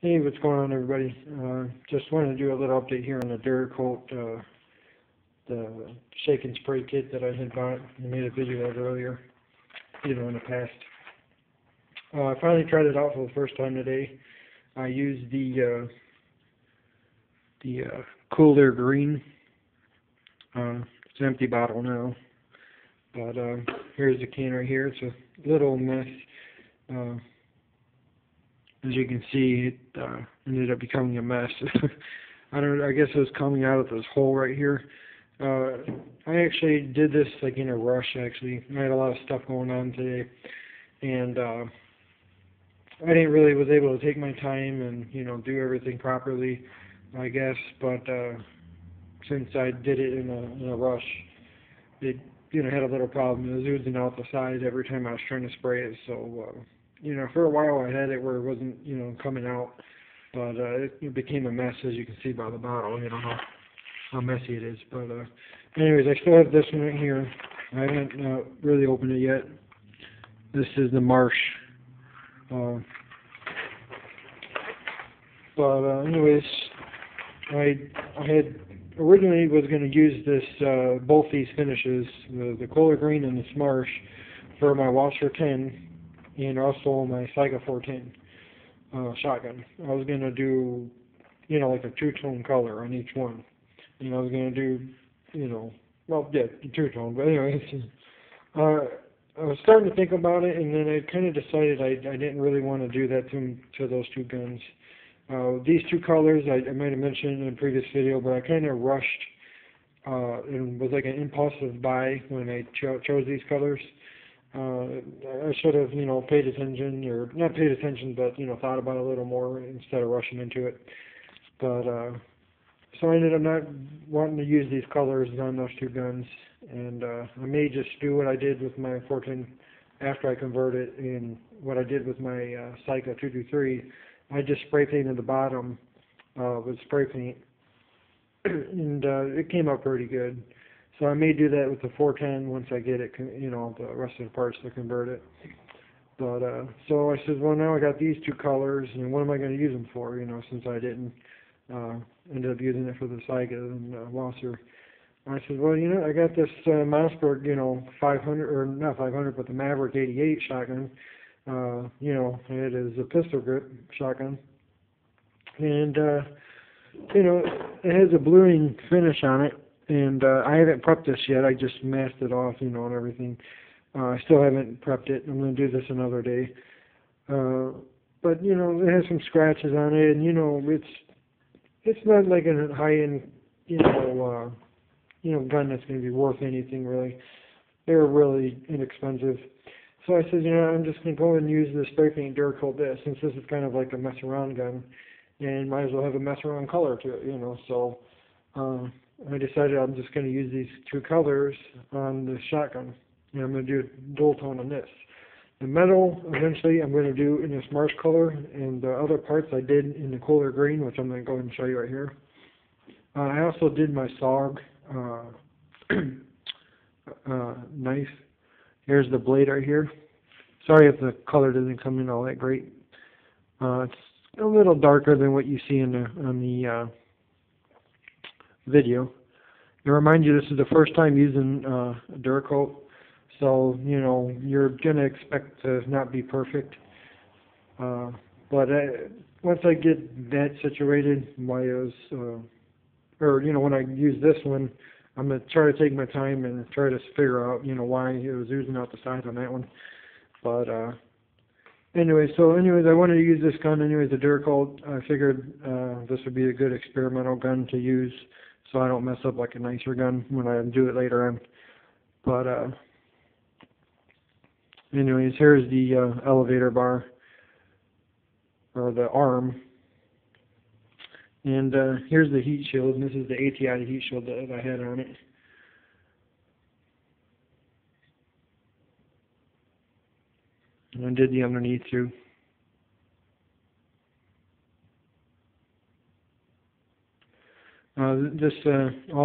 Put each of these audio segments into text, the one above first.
Hey, what's going on, everybody? Just wanted to do a little update here on the Duracoat, the Shake and Spray kit that I had bought. I made a video of earlier, in the past. I finally tried it out for the first time today. I used the cooler green. It's an empty bottle now, but here's the can right here. It's a little mess. As you can see, it ended up becoming a mess. I guess it was coming out of this hole right here. I actually did this like in a rush. Actually, I had a lot of stuff going on today, and I didn't really was able to take my time and do everything properly, I guess. But since I did it in a rush, it had a little problem. It was oozing out the side every time I was trying to spray it. So for a while I had it where it wasn't coming out, but it became a mess, as you can see by the bottle. How messy it is. But anyways, I still have this one right here. I haven't really opened it yet. This is the Marsh. But anyways, I had originally was going to use this both these finishes, the Kohler Green and this Marsh, for my Washer 10 and also my Saiga 410 shotgun. I was going to do like a two-tone color on each one. I was going to do two-tone. But anyways, I was starting to think about it, and then I kind of decided I didn't really want to do that to those two guns. These two colors, I might have mentioned in a previous video, but I kind of rushed and was like an impulsive buy when I chose these colors. I should have, paid attention, or not paid attention, but, thought about it a little more instead of rushing into it. But, so I ended up not wanting to use these colors on those two guns, and I may just do what I did with my 410 after I convert it, and what I did with my Saiga 223. I just spray painted the bottom with spray paint, and it came out pretty good. So I may do that with the 410 once I get it, the rest of the parts to convert it. But so I said, well, now I got these two colors, and what am I going to use them for? Since I didn't end up using it for the Saiga and Wasser. I said, well, I got this Mossberg, 500 or not 500, but the Maverick 88 shotgun. It is a pistol grip shotgun, and it has a bluing finish on it. And I haven't prepped this yet. I just masked it off, and everything. I still haven't prepped it. I'm going to do this another day. But it has some scratches on it, and it's not like a high-end, gun that's going to be worth anything really. They're really inexpensive. So I said, I'm just going to go and use the spray paint Duracoat this, since this is kind of like a mess around gun, and might as well have a mess around color to it, So I decided I'm just going to use these two colors on the shotgun, and I'm going to do a dual tone on this. The metal, eventually, I'm going to do in this Marsh color, and the other parts I did in the Kohler Green, which I'm going to go ahead and show you right here. I also did my SOG knife. Here's the blade right here. Sorry if the color doesn't come in all that great. It's a little darker than what you see on the video. To remind you, this is the first time using Duracoat, so you're gonna expect to not be perfect. But once I get that situated, when I use this one, I'm gonna try to take my time and try to figure out why it was oozing out the sides on that one. But anyways, I wanted to use this gun anyways, the Duracoat. I figured this would be a good experimental gun to use, so I don't mess up like a nicer gun when I do it later on. But anyways, here's the elevator bar, or the arm, and here's the heat shield, and this is the ATI heat shield that I had on it. And I did the underneath too. All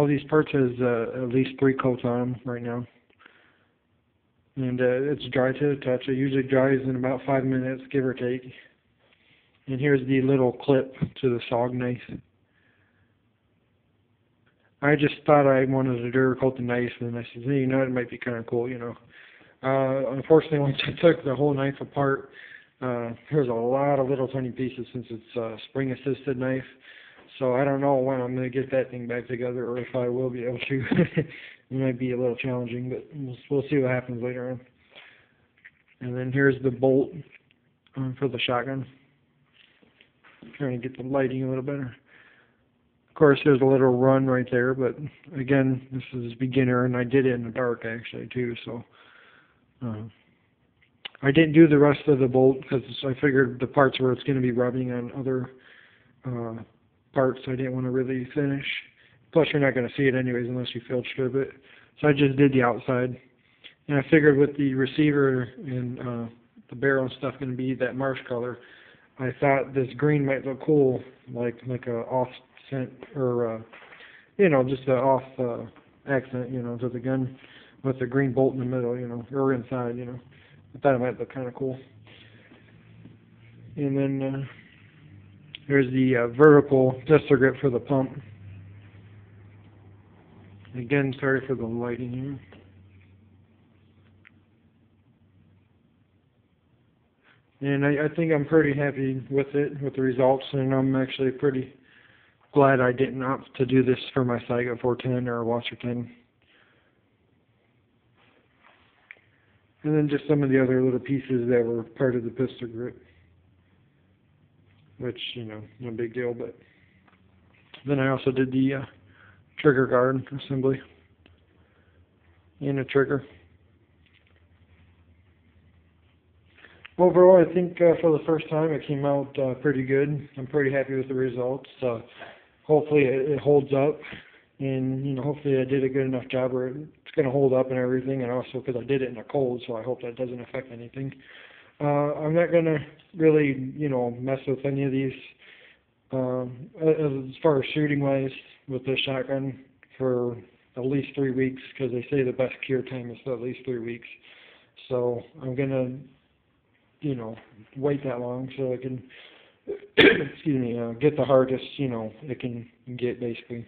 these parts has at least 3 coats on them right now, and it's dry to the touch. It usually dries in about 5 minutes, give or take. And here's the little clip to the SOG knife. I just thought I wanted to Duracoat the knife, and I said, hey, you know, it might be kind of cool, you know. Unfortunately, once I took the whole knife apart, there's a lot of little tiny pieces since it's a spring-assisted knife. So I don't know when I'm going to get that thing back together, or if I will be able to. It might be a little challenging, but we'll see what happens later on. And then here's the bolt for the shotgun. Trying to get the lighting a little better. Of course, there's a little run right there, but again, this is beginner, and I did it in the dark actually too. So I didn't do the rest of the bolt because I figured the parts where it's going to be rubbing on other parts I didn't want to really finish. Plus, you're not going to see it anyways unless you field strip it. So I just did the outside, and I figured with the receiver and the barrel and stuff going to be that marsh color, I thought this green might look cool, like a off scent or you know, just a off accent, you know, to the gun with the green bolt in the middle, you know, or inside, you know. I thought it might look kind of cool. And then here's the vertical pistol grip for the pump. Again, sorry for the lighting here. And I think I'm pretty happy with it, with the results, and I'm actually pretty glad I didn't opt to do this for my Saiga 410 or Washer 10. And then just some of the other little pieces that were part of the pistol grip, which, you know, no big deal. But then I also did the trigger guard assembly and a trigger. Overall, I think for the first time it came out pretty good. I'm pretty happy with the results. Hopefully it holds up, and you know, hopefully I did a good enough job where it's going to hold up and everything, and also because I did it in the cold, so I hope that doesn't affect anything. I'm not going to really, you know, mess with any of these as far as shooting wise with this shotgun for at least 3 weeks, because they say the best cure time is at least 3 weeks. So I'm going to, you know, wait that long so I can, excuse me, get the hardest, you know, it can get basically.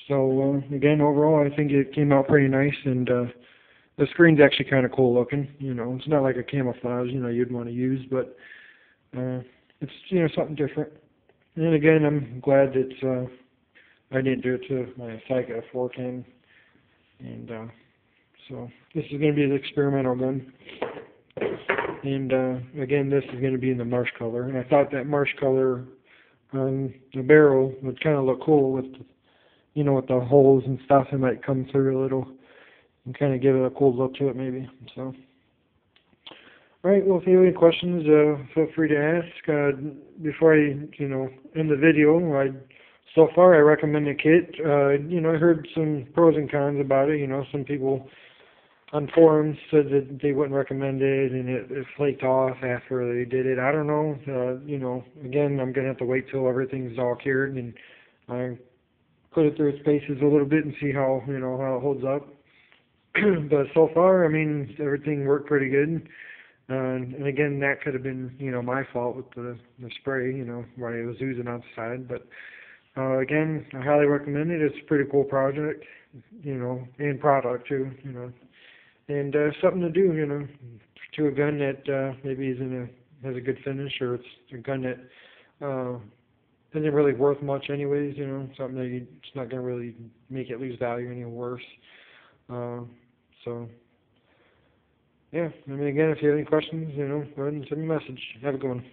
So again, overall, I think it came out pretty nice, and the screen's actually kind of cool looking. You know, it's not like a camouflage, you know, you'd want to use, but it's, you know, something different. And again, I'm glad that I didn't do it to my Saiga 410, and so this is going to be the experimental gun. And again, this is going to be in the marsh color, and I thought that marsh color on the barrel would kind of look cool with, you know, with the holes and stuff. It might come through a little and kind of give it a cool look to it, maybe. So, all right. Well, if you have any questions, feel free to ask. Before I, you know, end the video, so far I recommend the kit. You know, I heard some pros and cons about it. You know, some people on forums said that they wouldn't recommend it, and it flaked off after they did it. I don't know. You know, again, I'm gonna have to wait till everything's all cured and I put it through its paces a little bit and see how, you know, how it holds up. But so far, I mean, everything worked pretty good. And again, that could have been, you know, my fault with the spray, you know, while it was oozing outside. But again, I highly recommend it. It's a pretty cool project, you know, and product too, you know. And something to do, you know, to a gun that maybe has a good finish, or it's a gun that isn't really worth much anyways, you know, something that it's not going to really make it lose value any worse. So, yeah, I mean, again, if you have any questions, you know, go ahead and send me a message. Have a good one.